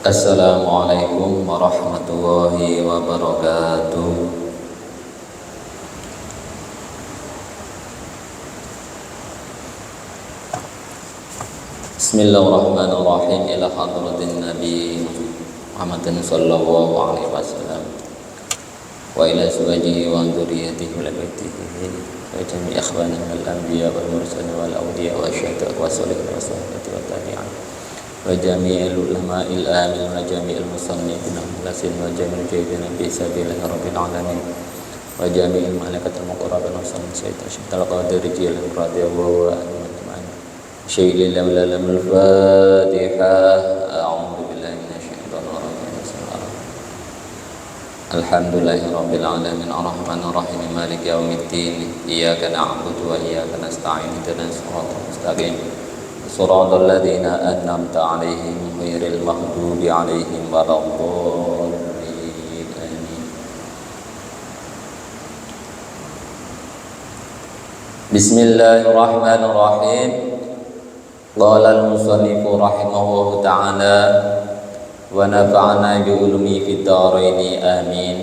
Assalamualaikum warahmatullahi wabarakatuh. Bismillahirrahmanirrahim. Ila hadratin Nabi Muhammadin sallallahu alaihi wasallam wa ila azwajihi wa dzurriyyatihi wa baitihi wa jami'i ikhwanihi minal anbiya wal mursalin wal awliya wa syuhada wa sholihin wa sahabati wa tabi'in wa jami'il ulama'il amil wa jami'il musannifin al-mulasin wa jami'il mujahidin fi sabilillahi rabbil alamin wa jami'il malaikatil muqarrabin wa sayyidil qadir jilal radhiyallahu anhu ajma'in. Syai'il lamul Fatihah. A'udzu billahi minasyaitonir rajim. Alhamdulillahirabbil alamin arrahmanir rahim maliki yaumiddin iyyaka na'budu wa iyyaka nasta'in ihdinas siratal mustaqim صراط الذين أنعمت عليهم غير المغضوب عليهم ولا الضالين آمين. بسم الله الرحمن الرحيم. قال المصنف رحمه الله تعالى ونفعنا بعلومه في الدارين آمين.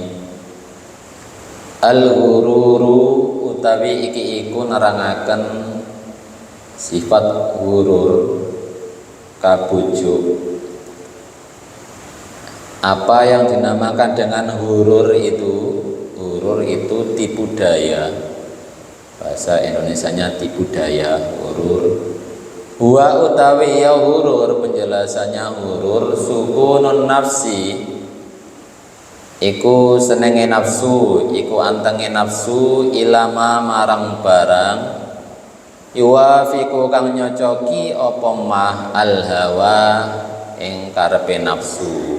Al-ghururu utawi iki iku nerangaken sifat ghurur, kabujuk. Apa yang dinamakan dengan ghurur itu tipu daya. Bahasa Indonesianya tipu daya, ghurur. Huwa utawi ya ghurur, penjelasannya ghurur sukunun nafsi, iku senenge nafsu, iku antenge nafsu ilama marang barang yuwafiku kang nyocoki apa mah al hawa ing karepe nafsu.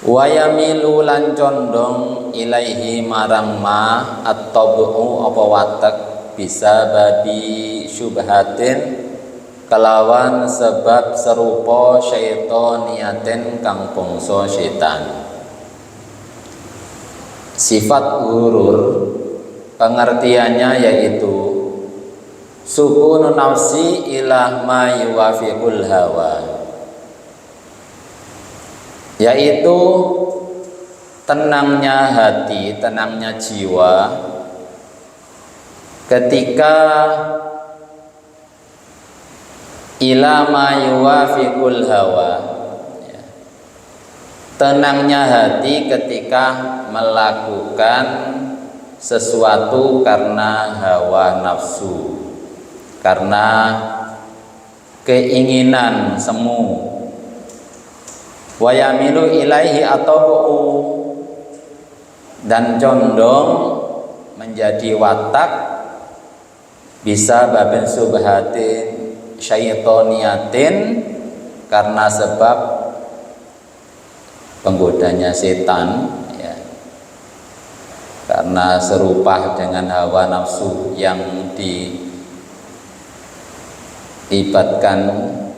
Wayamilu lan condong ilaihi marang ma at-tabu apa watek bisa babi syubhatin kelawan sebab serupa syaitoniatin kang bangsa setan. Sifat ghurur pengertiannya yaitu sukun nafsi ila ma yuwafiqul hawa, yaitu tenangnya hati, tenangnya jiwa ketika ila ma yuwafiqul hawa, tenangnya hati ketika melakukan sesuatu karena hawa nafsu, karena keinginan semu. Wayamilu ilaihi atabu, dan condong menjadi watak bisa babin subhatin syaitoniatin karena sebab penggodanya setan, karena serupa dengan hawa nafsu yang dilibatkan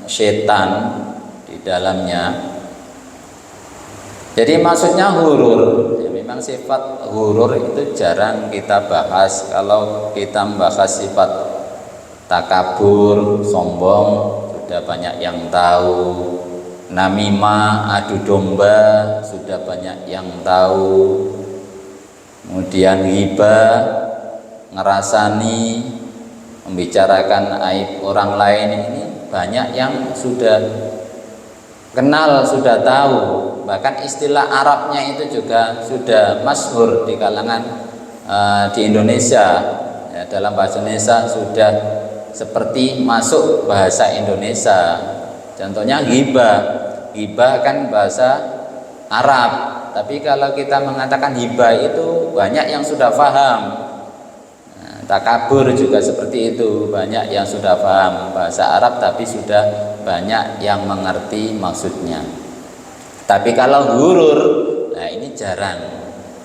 setan di dalamnya. Jadi maksudnya ghurur, memang sifat ghurur itu jarang kita bahas. Kalau kita membahas sifat takabur, sombong, sudah banyak yang tahu. Namimah, adu domba, sudah banyak yang tahu. Kemudian ghibah, ngerasani, membicarakan aib orang lain, ini banyak yang sudah kenal, sudah tahu. Bahkan istilah Arabnya itu juga sudah masyhur di kalangan di Indonesia. Dalam bahasa Indonesia sudah seperti masuk bahasa Indonesia. Contohnya ghibah. Ghibah kan bahasa Arab. Tapi kalau kita mengatakan hibah itu banyak yang sudah paham. Takabur juga seperti itu, banyak yang sudah paham bahasa Arab tapi sudah banyak yang mengerti maksudnya. Tapi kalau ghurur, nah ini jarang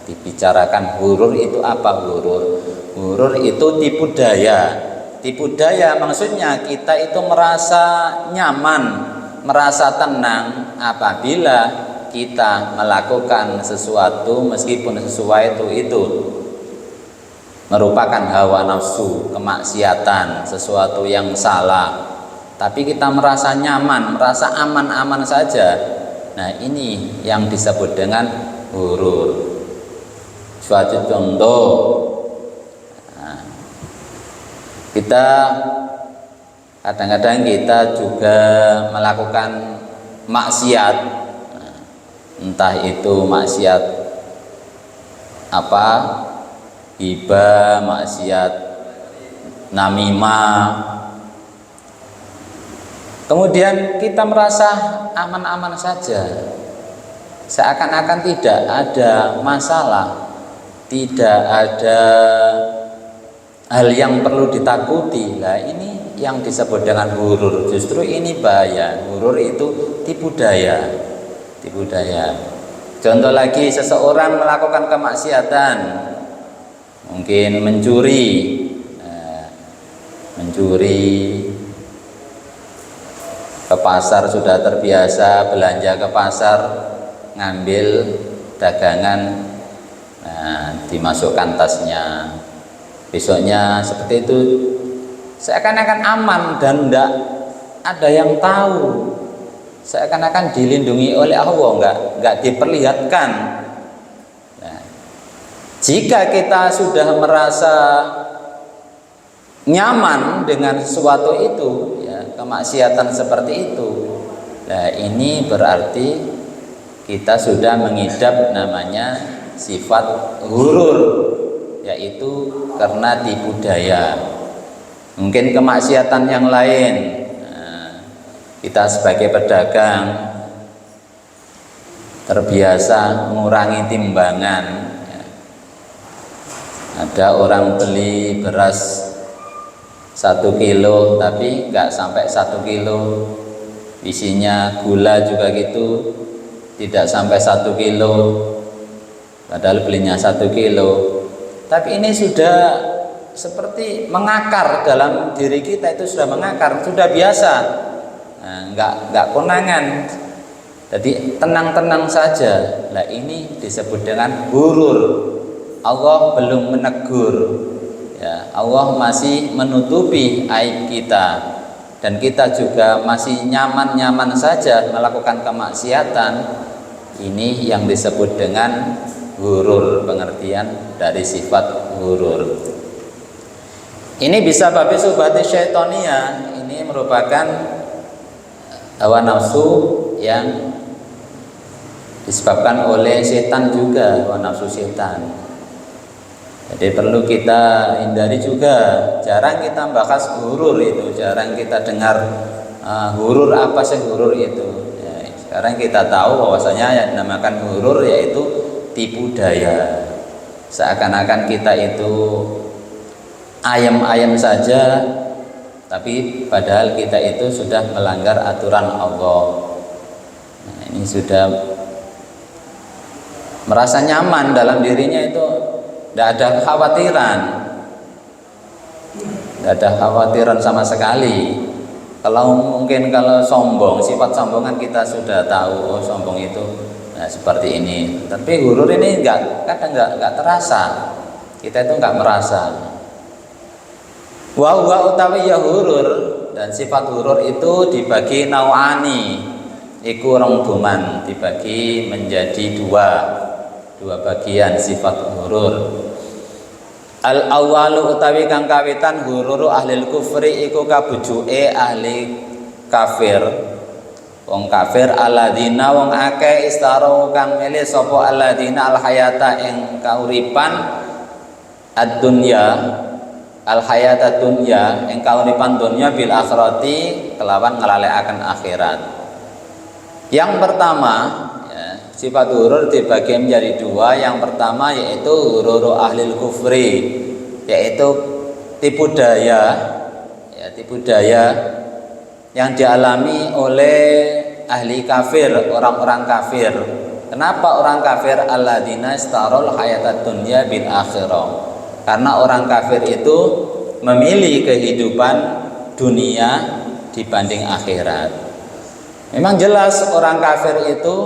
dibicarakan. Ghurur itu apa? Ghurur itu tipu daya. Tipu daya maksudnya kita itu merasa nyaman, merasa tenang apabila kita melakukan sesuatu meskipun sesuatu itu merupakan hawa nafsu, kemaksiatan, sesuatu yang salah. tapi kita merasa nyaman, merasa aman-aman saja. Nah, ini yang disebut dengan ghurur. Suatu contoh, nah, kita kadang-kadang kita juga melakukan maksiat, nah, entah itu maksiat apa, hibah, maksiat namimah. Kemudian kita merasa aman-aman saja, seakan-akan tidak ada masalah, tidak ada hal yang perlu ditakuti. Nah, ini yang disebut dengan ghurur. Justru ini bahaya. Ghurur itu tipu daya. Tipu daya. Contoh lagi, seseorang melakukan kemaksiatan, mungkin mencuri, ke pasar sudah terbiasa belanja ke pasar, ngambil dagangan, nah, dimasukkan tasnya. Besoknya seperti itu, seakan-akan aman dan tidak ada yang tahu, seakan-akan dilindungi oleh Allah, enggak diperlihatkan. Nah, jika kita sudah merasa nyaman dengan sesuatu itu, ya, kemaksiatan seperti itu, nah ini berarti kita sudah mengidap namanya sifat ghurur, yaitu karena tipu daya. Mungkin kemaksiatan yang lain, nah, kita sebagai pedagang terbiasa mengurangi timbangan, ya. Ada orang beli beras 1 kilo tapi nggak sampai 1 kilo, isinya gula juga gitu, tidak sampai 1 kilo, padahal belinya 1 kilo. Tapi ini sudah seperti mengakar dalam diri kita, itu sudah mengakar, sudah biasa, nah, nggak konangan. Jadi tenang-tenang saja. Nah, ini disebut dengan ghurur. Allah belum menegur, ya, Allah masih menutupi aib kita, dan kita juga masih nyaman-nyaman saja melakukan kemaksiatan. Ini yang disebut dengan ghurur, pengertian dari sifat ghurur. Ini bisa babi subhati syaitonia, ini merupakan hawa nafsu yang disebabkan oleh setan juga, hawa nafsu setan. Jadi perlu kita hindari juga. Jarang kita bahas ghurur itu, jarang kita dengar ghurur, apa sih ghurur itu. Ya, sekarang kita tahu bahwasanya yang dinamakan ghurur yaitu tipu daya. Seakan-akan kita itu ayam-ayam saja, tapi padahal kita itu sudah melanggar aturan Allah. Nah, ini sudah merasa nyaman dalam dirinya, itu tidak ada kekhawatiran, tidak ada kekhawatiran sama sekali. Kalau mungkin kalau sombong, sifat sombongan kita sudah tahu, oh sombong itu seperti ini. Tapi ghurur ini kadang nggak terasa, kita itu nggak merasa. Wa utawi ya ghurur, dan sifat ghurur itu dibagi nau'ani, iku rongguman, dibagi menjadi dua bagian sifat ghurur. Al awalu utawi kang kawitan ghururu ahlil kufri iku kabujuke ahli kafir. Wong kafir alladzina wong akeh istaro kang milih sapa alladzina al hayata ing kauripan ad-dunya, al hayata dunya ing kauripan dunya bil akhirati kelawan ngelalekaken akhirat. Yang pertama, sifat ghurur dibagi menjadi dua. Yang pertama yaitu ghururu ahlil kufri, yaitu tipu daya, ya, tipu daya yang dialami oleh ahli kafir, orang-orang kafir. Kenapa orang kafir? Alladzina istarul hayatad dunya bil akhirah. Karena orang kafir itu memilih kehidupan dunia dibanding akhirat. Memang jelas orang kafir itu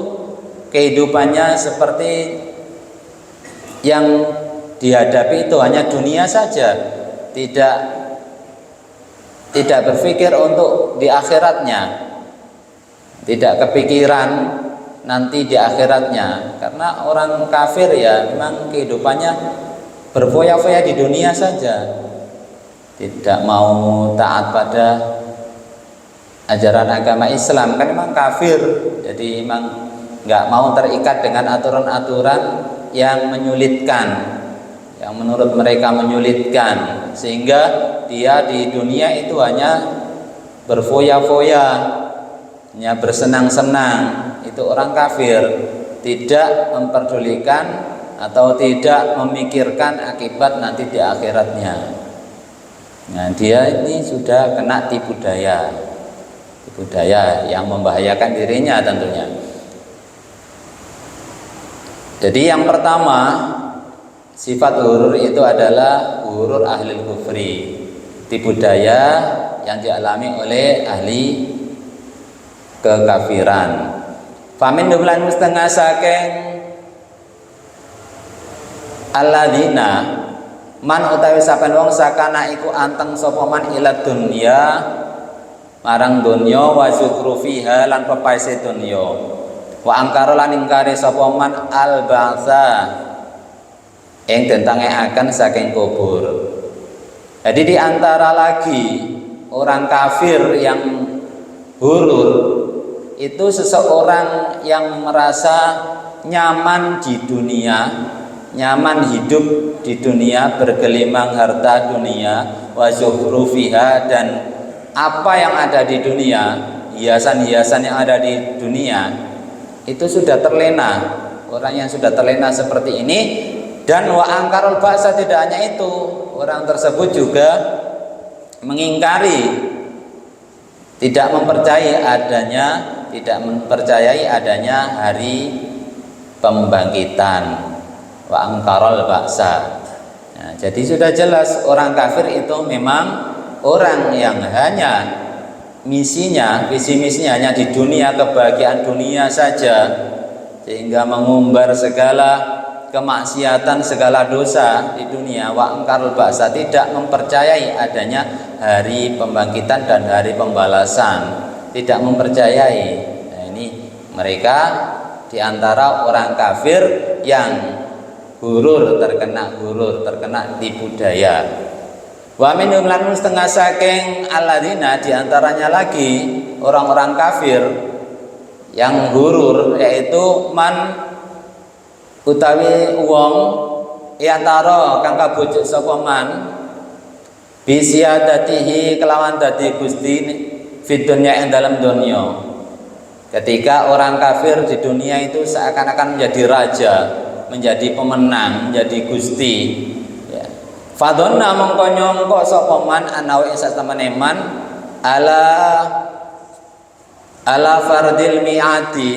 kehidupannya seperti yang dihadapi itu hanya dunia saja, tidak tidak berpikir untuk di akhiratnya, tidak kepikiran nanti di akhiratnya. Karena orang kafir ya memang kehidupannya berfoya-foya di dunia saja, tidak mau taat pada ajaran agama Islam, kan memang kafir. Jadi memang nggak mau terikat dengan aturan-aturan yang menyulitkan, yang menurut mereka menyulitkan, sehingga dia di dunia itu hanya berfoya-foya, hanya bersenang-senang. Itu orang kafir, tidak memperdulikan atau tidak memikirkan akibat nanti di akhiratnya. Nah, dia ini sudah kena tipu daya yang membahayakan dirinya tentunya. Jadi yang pertama, sifat ghurur itu adalah ghurur ahli kufri, tipu daya yang dialami oleh ahli kekafiran. Famin dumlan setengah saking alladzina man utawi saben wong sakana iku anteng sapa man ila dunya marang dunya wa syukru fiha lan pepaise dunya wa angkara lan ingkari sapa man al ba'sa ing den tangeaken saking kubur. Jadi di antara lagi orang kafir yang ghurur itu seseorang yang merasa nyaman di dunia, nyaman hidup di dunia, bergelimang harta dunia, wa zuhru fiha, dan apa yang ada di dunia, hiasan-hiasan yang ada di dunia itu sudah terlena. Orang yang sudah terlena seperti ini, dan wa angkarul ba'sa, tidak hanya itu, orang tersebut juga mengingkari, tidak mempercayai adanya hari pembangkitan, wa angkarul ba'sa. Nah, jadi sudah jelas orang kafir itu memang orang yang hanya misinya, visi misinya hanya di dunia, kebahagiaan dunia saja, sehingga mengumbar segala kemaksiatan, segala dosa di dunia. Wa angkarul ba'sa, tidak mempercayai adanya hari pembangkitan dan hari pembalasan, tidak mempercayai. Nah, ini mereka diantara orang kafir yang ghurur, terkena tipu daya. Wa minhum lan setengah saking alladzina, diantaranya lagi orang-orang kafir yang ghurur, yaitu man utawi wong yataro kang kabujuk sapa man bisiyadatihi kelawan dadi gusti fid dunya ing dalam dunya. Ketika orang kafir di dunia itu seakan-akan menjadi raja, menjadi pemenang, menjadi gusti, ya. Fadonna mongko nyangka sapa man anawi satemene man ala fardil mi'ati,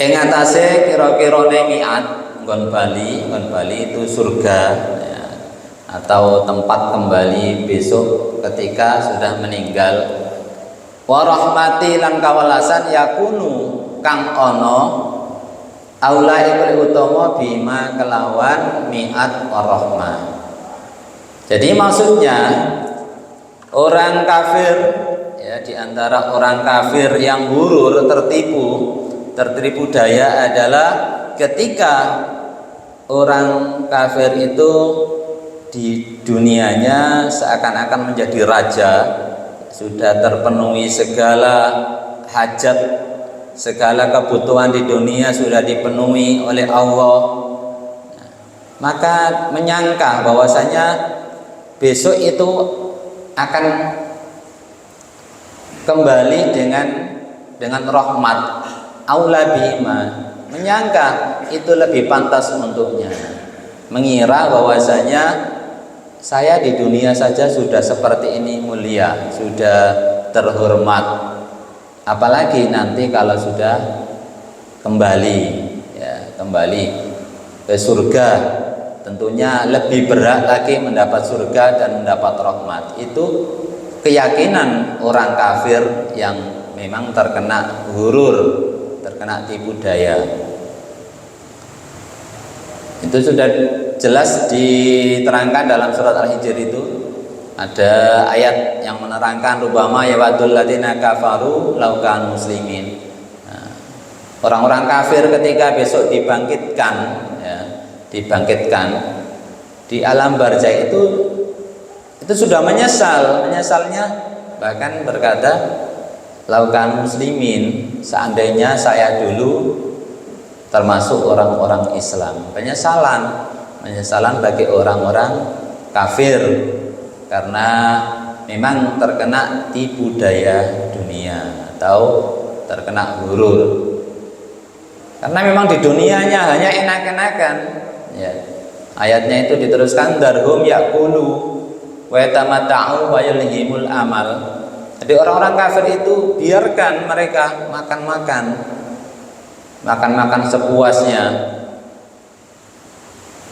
ing atase kira-kirane mi'at, nggon Bali itu surga, ya, atau tempat kembali besok ketika sudah meninggal. Wa rahmati lan kawalasan yakunu kang ana aula iku utama bima kelawan mi'at warahmah. Jadi maksudnya orang kafir, ya, di antara orang kafir yang ghurur, tertipu daya adalah ketika orang kafir itu di dunianya seakan-akan menjadi raja, sudah terpenuhi segala hajat, segala kebutuhan di dunia sudah dipenuhi oleh Allah. Maka menyangka bahwasanya besok itu akan kembali dengan rahmat, aula bima, menyangka itu lebih pantas untuknya, mengira bahwasanya saya di dunia saja sudah seperti ini mulia, sudah terhormat, apalagi nanti kalau sudah kembali, ya, kembali ke surga, tentunya lebih berat lagi mendapat surga dan mendapat rahmat. Itu keyakinan orang kafir yang memang terkena ghurur, terkena tipu daya. Itu sudah jelas diterangkan dalam surat Al-Hijr itu ada ayat yang menerangkan rubama yawadul ladzina kafaru law kanu muslimin. Orang-orang kafir ketika besok dibangkitkan, ya, dibangkitkan di alam barzakh itu sudah menyesalnya bahkan berkata laukan muslimin, seandainya saya dulu termasuk orang-orang Islam. Penyesalan bagi orang-orang kafir karena memang terkena tipu daya dunia atau terkena hurur. Karena memang di dunianya hanya enak-enakan, ya. Ayatnya itu diteruskan darhum yakulu wa yatamatta'u wa yulhimul amal. Jadi orang-orang kafir itu biarkan mereka makan sepuasnya,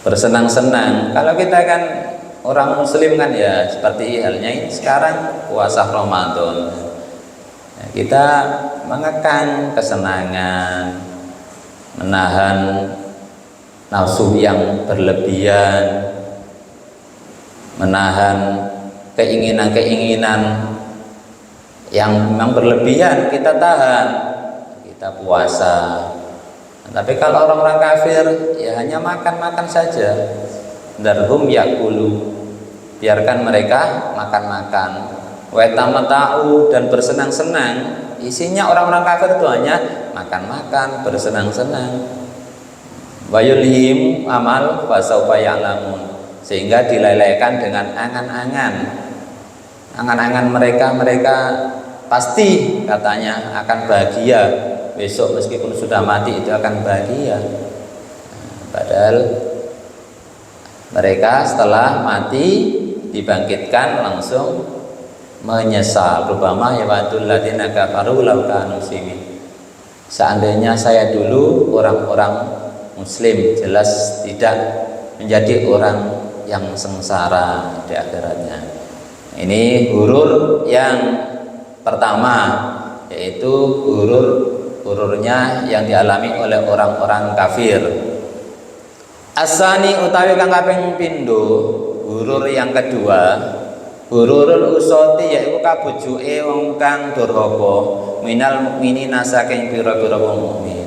bersenang-senang. Kalau kita kan orang muslim kan ya seperti halnya ini sekarang puasa Ramadan, ya, kita mengekang kesenangan, menahan nafsu yang berlebihan, menahan keinginan-keinginan yang memang berlebihan, kita tahan, kita puasa. Tapi kalau orang-orang kafir ya hanya makan saja. Darhum yakulu, biarkan mereka makan. Wa tamata'u, dan bersenang-senang. Isinya orang-orang kafir itu hanya makan, bersenang-senang. Wa yulhim amal wa sawfa ya'lamun, sehingga dilelehkan dengan angan-angan mereka pasti katanya akan bahagia besok, meskipun sudah mati itu akan bahagia. Padahal mereka setelah mati dibangkitkan langsung menyesal. Rubama yawadul ladzina kafaru law kanu muslimin. Seandainya saya dulu orang-orang muslim, jelas tidak menjadi orang yang sengsara di akhiratnya. Ini hurur yang pertama, yaitu hururnya yang dialami oleh orang-orang kafir. Asani utawi kang kaping pindho, hurur yang kedua, hururul usati, yaiku kabujuke wong kang durhaka minal mukminina saking pira-pira wong mukmin.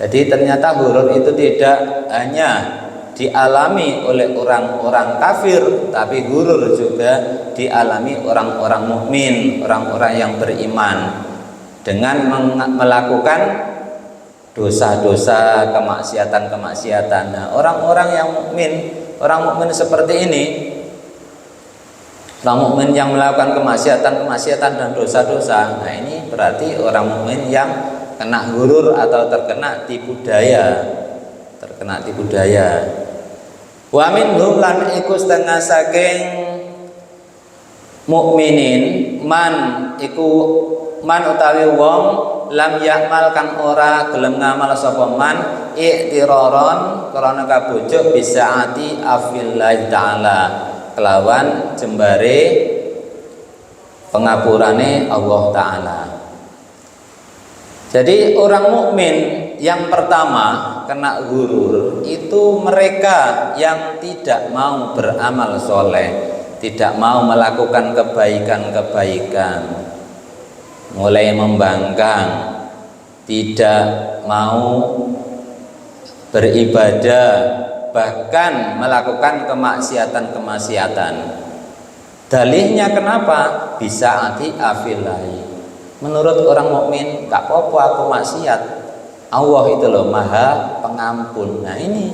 Jadi ternyata hurur itu tidak hanya dialami oleh orang-orang kafir, tapi hurur juga dialami orang-orang mukmin, orang-orang yang beriman, dengan melakukan dosa-dosa, kemaksiatan. Nah, orang-orang yang mukmin, orang mukmin seperti ini, orang mukmin yang melakukan kemaksiatan dan dosa-dosa, nah ini berarti orang mukmin yang kena hurur atau terkena tipu daya. Wa minhum lan iku setengah saking mukminin man utawi wong lam yakmal kang ora gelem ngamal sapa man iktiraron krana kabujuk bisaati afillah taala, kelawan jembare pengapurane Allah taala. Jadi orang mukmin yang pertama kena hurur itu mereka yang tidak mau beramal soleh, tidak mau melakukan kebaikan, mulai membangkang, tidak mau beribadah, bahkan melakukan kemaksiatan. Dalihnya kenapa? Bisa ati afilahi. Menurut orang mukmin gak apa-apa aku maksiat, Allah itu loh Maha Pengampun. Nah ini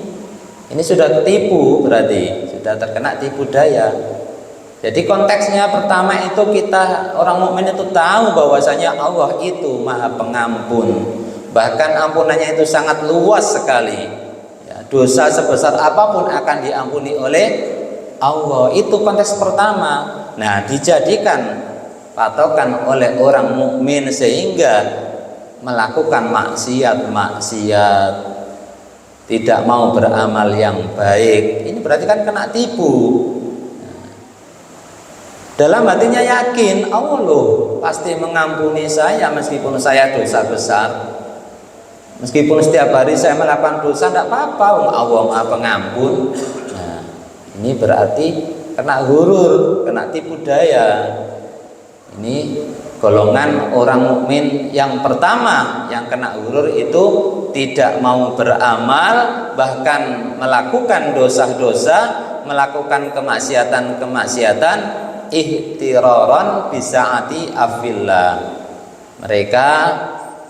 sudah tipu, berarti sudah terkena tipu daya. Jadi konteksnya pertama itu kita orang mukmin itu tahu bahwasanya Allah itu Maha Pengampun, bahkan ampunannya itu sangat luas sekali. Ya, dosa sebesar apapun akan diampuni oleh Allah. Itu konteks pertama. Nah, dijadikan patokan oleh orang mukmin sehingga melakukan maksiat, tidak mau beramal yang baik. Ini berarti kan kena tipu. Dalam hatinya yakin Allah loh pasti mengampuni saya meskipun saya dosa besar, meskipun setiap hari saya melakukan dosa, tidak apa-apa, Allah Maha Pengampun. Ini berarti kena gurur, kena tipu daya. Ini golongan orang mukmin yang pertama yang kena gurur itu tidak mau beramal, bahkan melakukan dosa-dosa, melakukan kemaksiatan-kemaksiatan, ihtiraran bisaati afillah. Mereka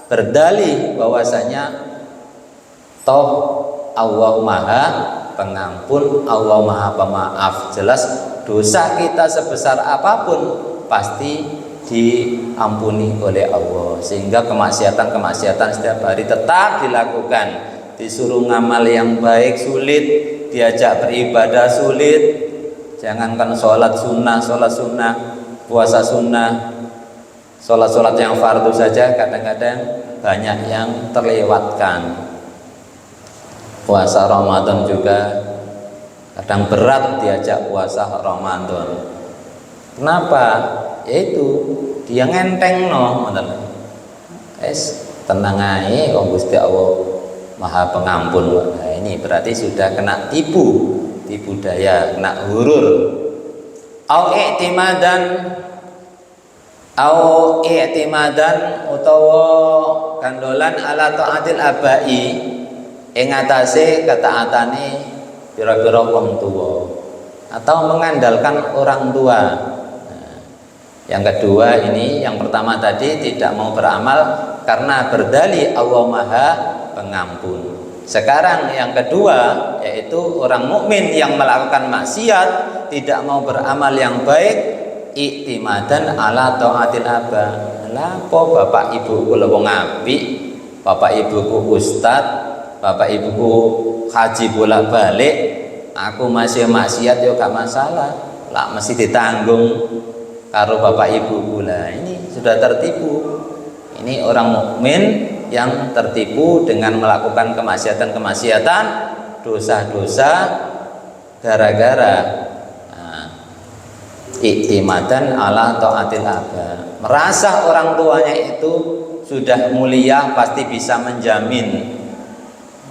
berdalih bahwasanya toh Allah Maha Pengampun, Allah Maha Pemaaf. Jelas dosa kita sebesar apapun pasti diampuni oleh Allah, sehingga kemaksiatan-kemaksiatan setiap hari tetap dilakukan. Disuruh ngamal yang baik sulit, diajak beribadah sulit. Jangankan sholat sunnah, puasa sunnah, sholat yang fardu saja kadang-kadang banyak yang terlewatkan. Puasa Ramadan juga kadang berat diajak puasa Ramadan. Kenapa? Yaitu dia ngenteng no, tenang aja, Gusti Allah Maha Pengampun. Nah, ini berarti sudah kena tipu daya, kena gurur. Au i'timadan utawa gandolan ala taatil abai ing atase ketaatane pira-pira wong tua, atau mengandalkan orang tua. Nah, yang kedua ini, yang pertama tadi tidak mau beramal karena berdalih Allah Maha Pengampun. Sekarang yang kedua, yaitu orang mukmin yang melakukan maksiat tidak mau beramal yang baik, i'timadan ala taatil aba. Lapo bapak ibu kula wong apik, bapak ibuku ustad, bapak ibuku haji bolak-balik, aku masih maksiat yo gak masalah, lah mesti ditanggung karo bapak ibuku. Lah ini sudah tertipu. Ini orang mukmin yang tertipu dengan melakukan kemaksiatan-kemaksiatan, dosa-dosa gara-gara i'timadan ala taatil aba. Merasa orang tuanya itu sudah mulia, pasti bisa menjamin.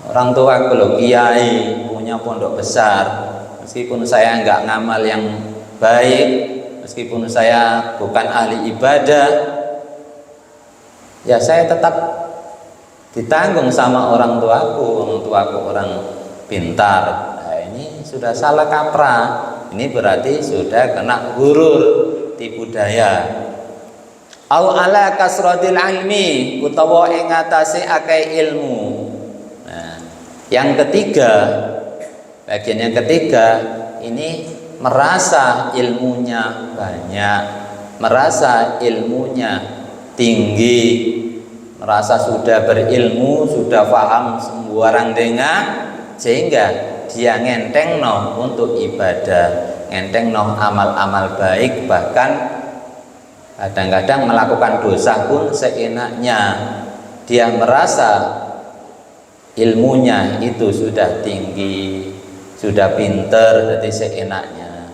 Orang tua kalau kiai punya pondok besar, meskipun saya enggak ngamal yang baik, meskipun saya bukan ahli ibadah, ya saya tetap ditanggung sama orang tuaku orang pintar. Nah, ini sudah salah kaprah. Ini berarti sudah kena gurur, tipu daya. Au ala kasratil ilmi, utawa ing atase akeh ilmu. Yang ketiga, bagian yang ketiga ini merasa ilmunya banyak, merasa ilmunya tinggi, merasa sudah berilmu, sudah paham sembarang dengar, sehingga dia ngenteng no untuk ibadah, ngenteng no amal-amal baik, bahkan kadang-kadang melakukan dosa pun seenaknya. Dia merasa ilmunya itu sudah tinggi, sudah pinter, jadi seenaknya.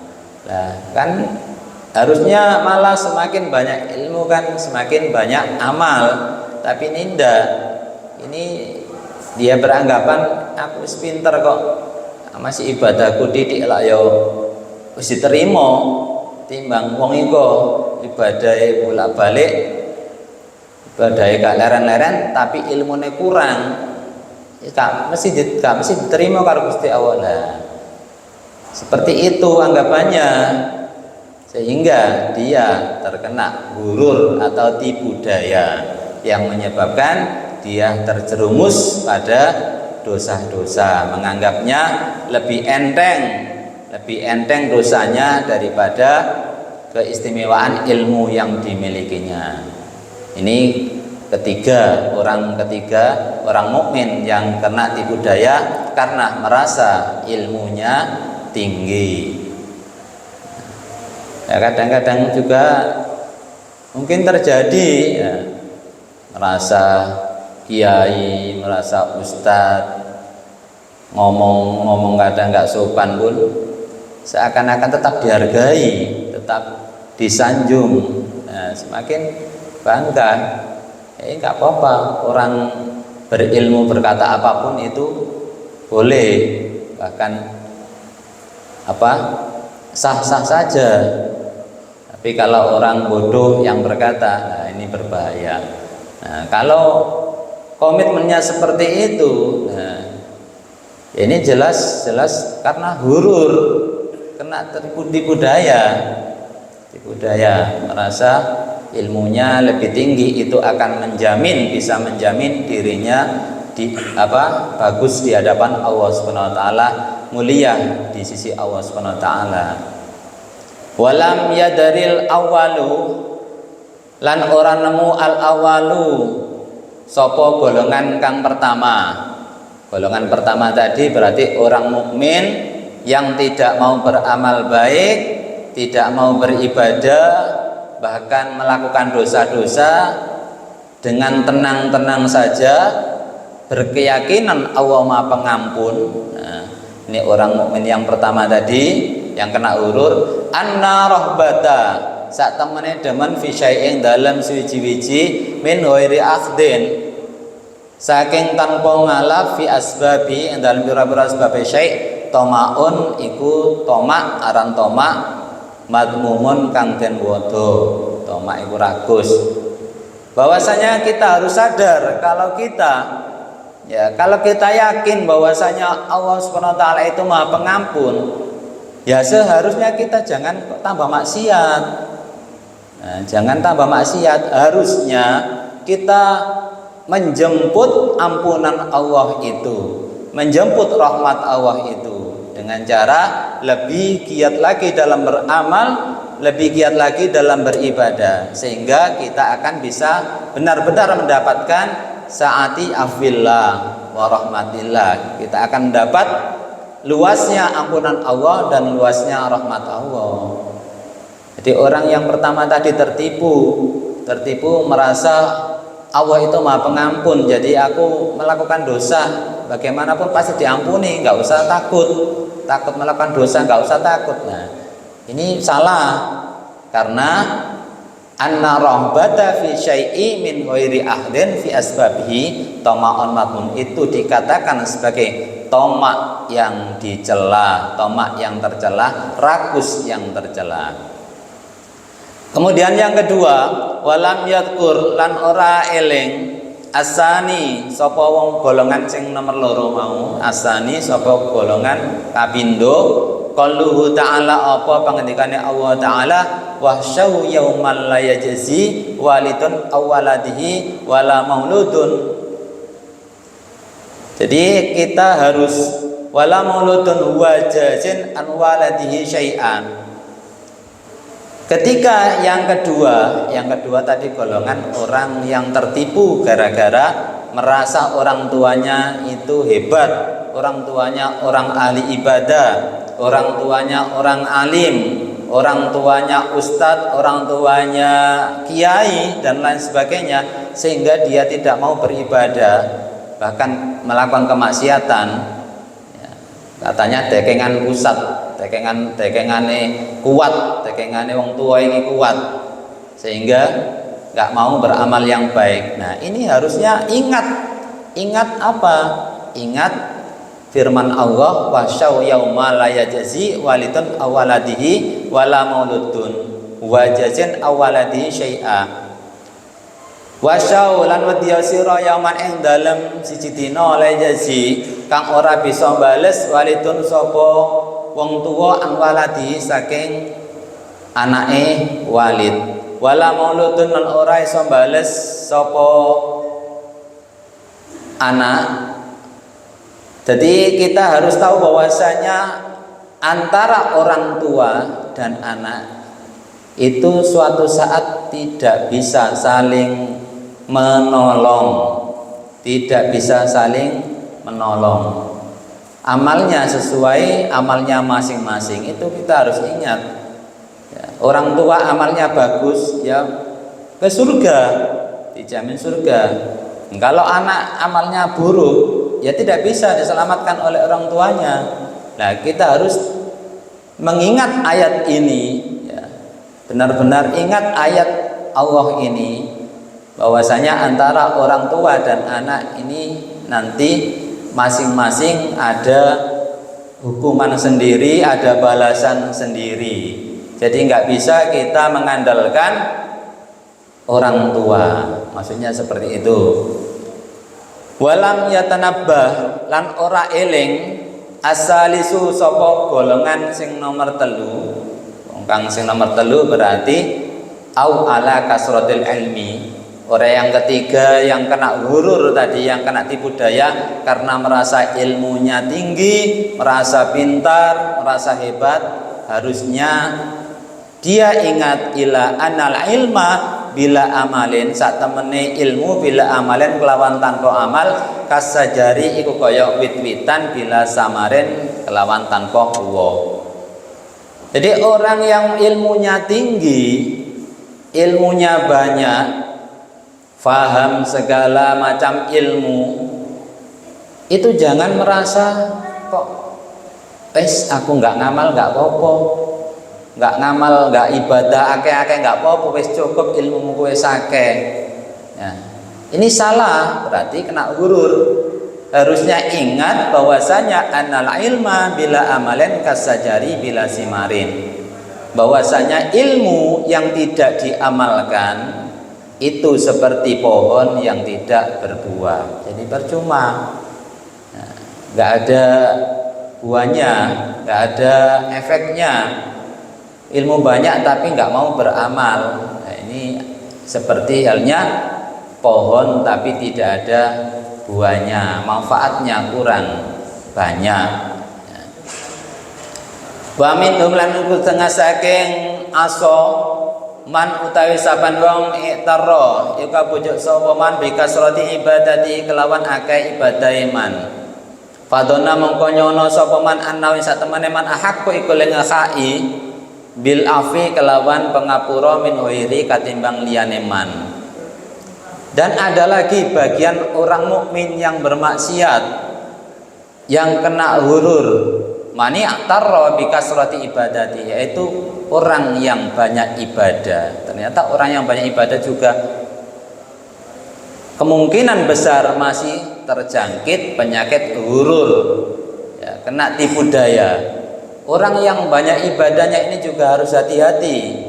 Nah, kan harusnya malah semakin banyak ilmu kan semakin banyak amal, tapi ini enggak. Ini dia beranggapan aku pinter kok, masih ibadahku didik lah yo wis diterima, timbang wong iku ibadahe bolak-balik, ibadahe gak leren-leren tapi ilmune kurang. Gak mesti diterima karo Gusti Allah. Nah, seperti itu anggapannya, sehingga dia terkena gurur atau tipu daya yang menyebabkan dia terjerumus pada dosa-dosa, menganggapnya lebih enteng dosanya daripada keistimewaan ilmu yang dimilikinya. Ini orang mukmin yang kena tipu daya karena merasa ilmunya tinggi. Ya, kadang-kadang juga mungkin terjadi ya, merasa kiai, merasa ustadz, ngomong kadang nggak sopan pun seakan-akan tetap dihargai, tetap disanjung. Nah, semakin bangga. Nggak apa-apa, orang berilmu berkata apapun itu boleh, bahkan apa sah-sah saja. Tapi kalau orang bodoh yang berkata, nah ini berbahaya. Nah, kalau komitmennya seperti itu, nah, ini jelas karena hurur, kena tipu daya, merasa ilmunya lebih tinggi itu akan bisa menjamin dirinya bagus di hadapan Allah Subhanahu wa taala, mulia di sisi Allah Subhanahu wa taala. Walam yadaril awalu lan ora nemu al awalu sapa golongan kang pertama. Golongan pertama tadi berarti orang mukmin yang tidak mau beramal baik, tidak mau beribadah, bahkan melakukan dosa-dosa dengan tenang-tenang saja, berkeyakinan Allah Maha Pengampun. Nah, ini orang mukmin yang pertama tadi yang kena urur anna rahbata sak temene demen fi syai'in dalam suci-wiji min ghairi akhdin saking tanpa ngalap fi asbabi ing dalam pira-pira sebab syai' tomaun iku tomak aran tomak madmumun kang den wodo tomak iku ragus. Bahwasanya kita harus sadar kalau kita yakin bahwasanya Allah Subhanahu wa taala itu Maha Pengampun, ya seharusnya kita jangan tambah maksiat. Nah, jangan tambah maksiat, harusnya kita menjemput ampunan Allah itu, menjemput rahmat Allah itu dengan cara lebih giat lagi dalam beramal, lebih giat lagi dalam beribadah, sehingga kita akan bisa benar-benar mendapatkan saati afillah wa rahmatillah. Kita akan mendapat luasnya ampunan Allah dan luasnya rahmat Allah. Jadi orang yang pertama tadi tertipu merasa Allah itu Maha Pengampun, jadi aku melakukan dosa bagaimanapun pasti diampuni, nggak usah takut melakukan dosa, nggak usah takut. Nah, ini salah, karena anna rahbata fi syai'i min ghairi ahdin fi asbabihi tama'un madmun itu dikatakan sebagai tomak yang dicela, tomak yang tercela, rakus yang tercela. Kemudian yang kedua, walam yadkur lan ora eling asani sapa wong golongan sing nomor loro mau, asani sapa golongan kapindo qauluhu ta'ala apa pangendikane Allah taala wahsyau yaumal la yajzi walidun awwaladihi wala mauludun. Jadi kita harus wala mauludun wajazin an waladihi syai'an. Ketika yang kedua tadi golongan orang yang tertipu gara-gara merasa orang tuanya itu hebat, orang tuanya orang ahli ibadah, orang tuanya orang alim, orang tuanya ustadz, orang tuanya kiai dan lain sebagainya, sehingga dia tidak mau beribadah, bahkan melakukan kemaksiatan. Katanya dekengan pusat, dekengane kuat, dekengane wong tua ini kuat, sehingga nggak mau beramal yang baik. Nah, ini harusnya ingat apa? Ingat firman Allah, wasyau yauma la yajzi walidun awaladihi wala mauludun wajazin awaladihi syai'a. Wasyau lan wedya sira yauman ing dalem siji dina la yajzi kang ora bisa bales walidun sapa wong tuwa an waladi saking anake walid, wala mauludun lan ora iso bales sapa anak. Jadi kita harus tahu bahwasanya antara orang tua dan anak itu suatu saat tidak bisa saling menolong, tidak bisa saling menolong. Amalnya sesuai amalnya masing-masing, itu kita harus ingat. Ya, orang tua amalnya bagus, ya ke surga, dijamin surga. Kalau anak amalnya buruk, ya tidak bisa diselamatkan oleh orang tuanya. Nah, kita harus mengingat ayat ini, ya, benar-benar ingat ayat Allah ini, bahwasanya antara orang tua dan anak ini nanti masing-masing ada hukuman sendiri, ada balasan sendiri. Jadi nggak bisa kita mengandalkan orang tua, maksudnya seperti itu. Walam yatanabbah lan ora eling asalisu sapa golongan sing nomor telu. Kang sing nomor telu berarti au ala kasratil ilmi. Orang yang ketiga yang kena hurur tadi, yang kena tipu daya karena merasa ilmunya tinggi, merasa pintar, merasa hebat, harusnya dia ingat ila anal ilma bila amalin, saat temene ilmu bila amalin kelawan tanpa amal kasajari iku kaya wit-witan bila samarin kelawan tanpa uwa. Jadi orang yang ilmunya tinggi, ilmunya banyak, faham segala macam ilmu, itu jangan merasa kok aku nggak ngamal nggak apa-apa, nggak ngamal nggak ibadah akeh-akeh nggak apa-apa, wis cukup ilmumu wis akeh. Ya. Ini salah, berarti kena gurur. Harusnya ingat bahwasanya annal ilma bila amalen kasajari bila simarin, bahwasanya ilmu yang tidak diamalkan itu seperti pohon yang tidak berbuah, jadi percuma, nggak ada buahnya, nggak ada efeknya. Ilmu banyak tapi nggak mau beramal. Nah, ini seperti halnya pohon tapi tidak ada buahnya, manfaatnya kurang banyak. Wa minhum lan setengah saking aso man utawi saban wong iktara iku pujuk sapa man bi kasrati ibadati kelawan akeh ibadahe man. Fadona mongko nyono sapa man annawi satemene man ahakku iku lengakai bil afi kelawan pengapura min ghairi katimbang liyane man. Dan ada lagi bagian orang mukmin yang bermaksiat yang kena hurur, mani aktarro bikasrati ibadati, yaitu orang yang banyak ibadah. Ternyata orang yang banyak ibadah juga kemungkinan besar masih terjangkit penyakit hurur, ya, kena tipu daya. Orang yang banyak ibadahnya ini juga harus hati-hati.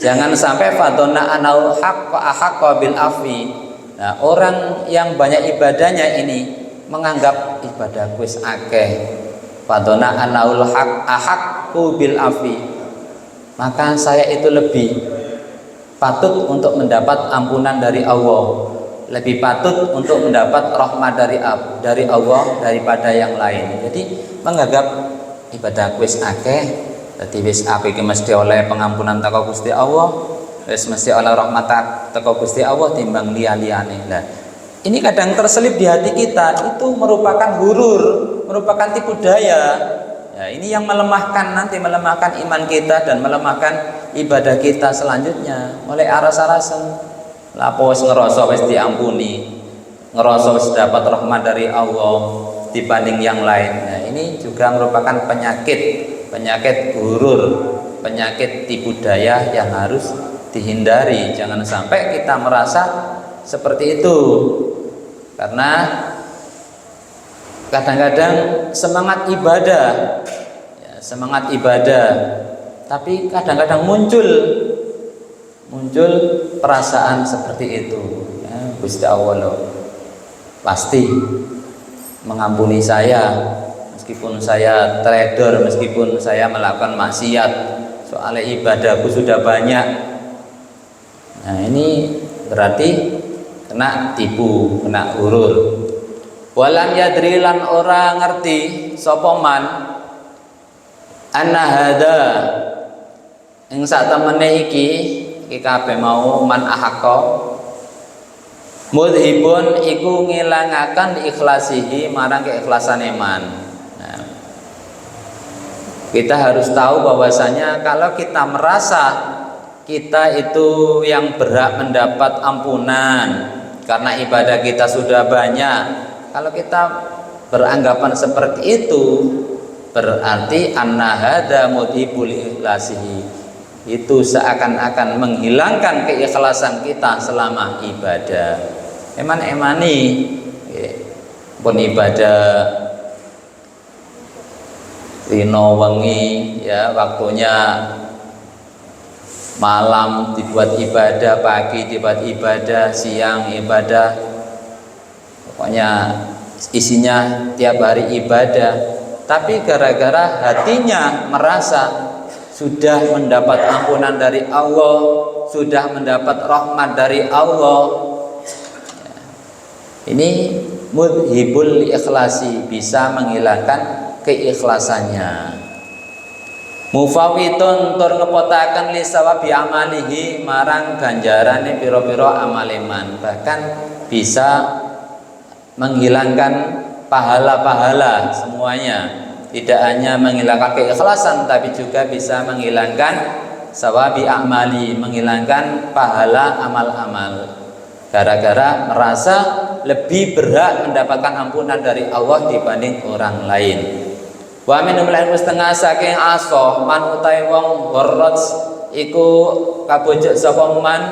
Jangan sampai fadona anau haqqa bil afi. Nah, orang yang banyak ibadahnya ini menganggap ibadah wis akeh. Fadona anaul haqqu bil afi. Maka saya itu lebih patut untuk mendapat ampunan dari Allah, lebih patut untuk mendapat rahmat dari Allah daripada yang lain. Jadi menganggap ibadah wis akeh, jadi wis apik mesti oleh pengampunan teko Gusti Allah, wis mesti oleh rahmat teko Gusti Allah timbang liya-liyane. Nah, ini kadang terselip di hati kita, itu merupakan hurur, merupakan tipu daya. Ya, ini yang nanti melemahkan iman kita dan melemahkan ibadah kita selanjutnya. Mulai aras-arasan, lapo wis ngerasa wis diampuni, ngerasa wis dapat rahmat dari Allah dibanding yang lain. Nah, ini juga merupakan penyakit hurur, penyakit tipu daya yang harus dihindari. Jangan sampai kita merasa seperti itu, karena kadang-kadang semangat ibadah, tapi kadang-kadang muncul perasaan seperti itu. Ya, Gusti Allah loh pasti mengampuni saya, meskipun saya trader, meskipun saya melakukan maksiat, soalnya ibadahku sudah banyak. Nah, ini berarti kena tipu, kena hurur. Walam yadri lan ora ngerti sapa man anna hada ing sak temene iki kabeh mau man ahaqqa mudhibun iku ngilangaken ikhlasihi marang keikhlasan man. Nah, kita harus tahu bahwasanya kalau kita merasa kita itu yang berhak mendapat ampunan karena ibadah kita sudah banyak, kalau kita beranggapan seperti itu, berarti anna hadza mudhibul ikhlasihi, itu seakan-akan menghilangkan keikhlasan kita selama ibadah. Emani pun ibadah rino wengi ya, waktunya malam dibuat ibadah, pagi dibuat ibadah, siang ibadah, pokoknya isinya tiap hari ibadah. Tapi gara-gara hatinya merasa sudah mendapat ampunan dari Allah, sudah mendapat rahmat dari Allah, ini mudhibul ikhlasi, bisa menghilangkan keikhlasannya. Mufawitun tur ngepotaken li sawabi amalihi, marang ganjarane pira-pira amaleman, bahkan bisa menghilangkan pahala-pahala semuanya. Tidak hanya menghilangkan keikhlasan, tapi juga bisa menghilangkan sawabi amali, menghilangkan pahala amal-amal, gara-gara merasa lebih berhak mendapatkan ampunan dari Allah dibanding orang lain. Wa minum lain setengah saking aso man utai wong warrot iku kabujuk sapa man,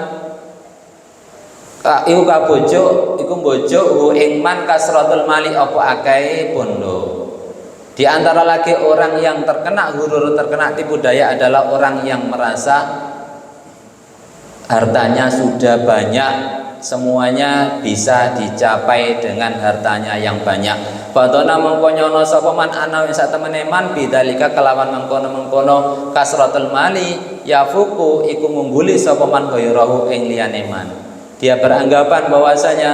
iku kabujuk iku mbojuk ing man kasratul mali apa akeh bondo. Di antara lagi orang yang terkena hurur, terkena tipu daya adalah orang yang merasa hartanya sudah banyak, semuanya bisa dicapai dengan hartanya yang banyak. Fatona mengkonyono sapa man ana wis satemene man bidzalika kelawan mengkono-mengkono kasratul mali yafuku iku mungguli sapa man ghairahu ing liyane man. Dia beranggapan bahwasanya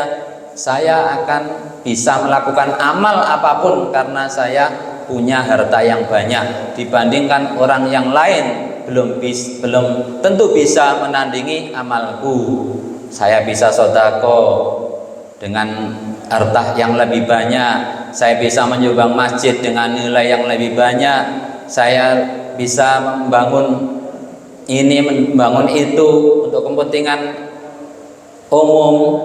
saya akan bisa melakukan amal apapun karena saya punya harta yang banyak, dibandingkan orang yang lain belum tentu bisa menandingi amalku. Saya bisa sedekah dengan harta yang lebih banyak, saya bisa menyumbang masjid dengan nilai yang lebih banyak, saya bisa membangun ini, membangun itu untuk kepentingan umum.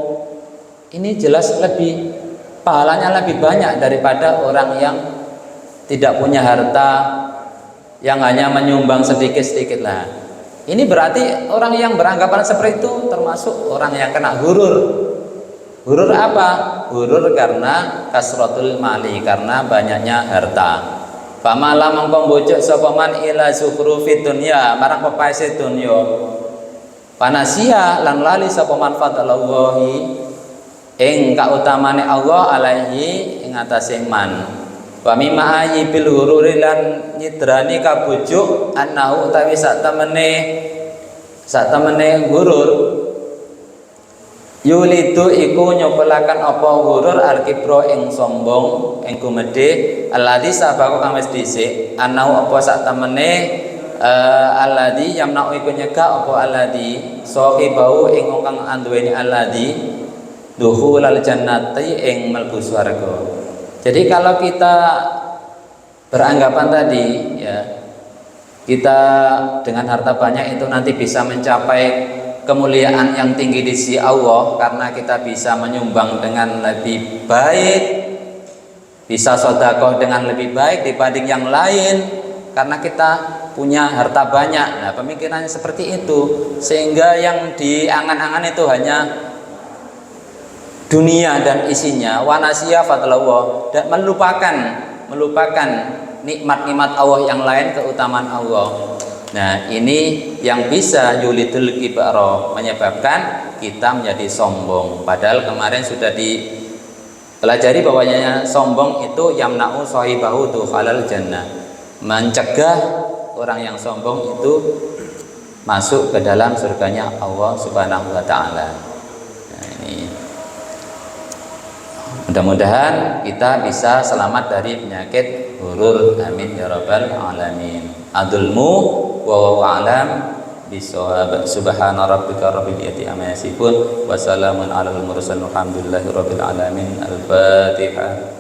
Ini jelas lebih pahalanya lebih banyak daripada orang yang tidak punya harta, yang hanya menyumbang sedikit-sedikit lah. Ini berarti orang yang beranggapan seperti itu termasuk orang yang kena hurur. Hurur apa? Hurur karena kasratul mali, karena banyaknya harta. Pamala mengkombojok sapa man ila zukhrufid dunya, marang pepaese dunya. Panasia lan lali sapa man fadlallahi ing kautamane Allah alaihi ing atase man. Wa mimma ayibil hururi lan nyidrani kabujuk annahu utawi sak temene hurur yulidu iku nyopelaken apa hurur al-kibra ing sombong ing gumedhe alladzi sabaku kang wis dhisik annahu apa sak temene alladzi yamna'u iku nyegah apa alladzi sahibau ing wong kang anduweni alladzi dukhulal jannati ing mlebu swarga. Jadi kalau kita beranggapan tadi ya, kita dengan harta banyak itu nanti bisa mencapai kemuliaan yang tinggi di sisi Allah karena kita bisa menyumbang dengan lebih baik, bisa sedekah dengan lebih baik dibanding yang lain karena kita punya harta banyak. Nah, pemikirannya seperti itu, sehingga yang diangan-angan itu hanya dunia dan isinya, wanasiya fadlallah, dan melupakan nikmat-nikmat Allah yang lain, keutamaan Allah. Nah, ini yang bisa yulidul kibara, menyebabkan kita menjadi sombong. Padahal kemarin sudah dipelajari bahwanya sombong itu yamna'u sahibahu halal jannah, mencegah orang yang sombong itu masuk ke dalam surganya Allah Subhanahu wa taala. Nah, ini mudah-mudahan kita bisa selamat dari penyakit hurur, amin ya rabbal alamin. Adulmu wa alam bisawab. Subhana rabbika rabbil izzati amma yasifun wa salamun alal mursalin walhamdulillahi rabbil alamin. Al-Fatihah.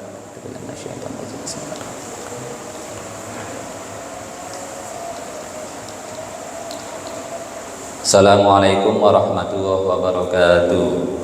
Assalamualaikum warahmatullahi wabarakatuh.